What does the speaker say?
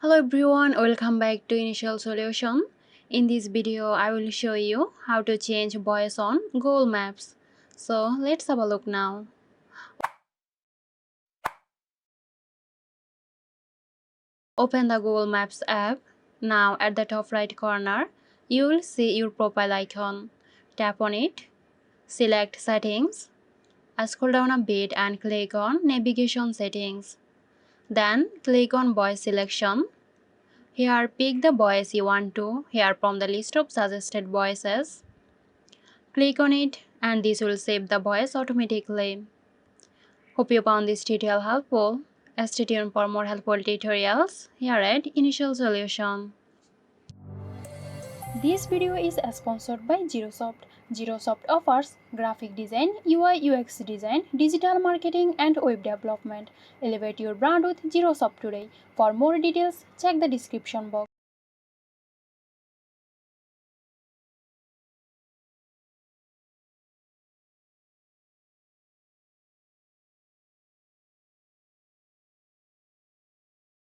Hello everyone, welcome back to Initial Solution. In this video, I will show you how to change voice on Google Maps. So let's have a look now. Open the Google Maps app. Now at the top right corner, you will see your profile icon. Tap on it, select Settings, scroll down a bit and click on Navigation Settings. Then click on Voice Selection. Here pick the voice you want to hear from the list of suggested voices. Click on it and this will save the voice automatically. Hope you found this tutorial helpful. Stay tuned for more helpful tutorials here at Initial Solution. This video is sponsored by Zerosoft. Zerosoft offers graphic design, UI UX design, digital marketing and web development. Elevate your brand with Zerosoft today. For more details, check the description box.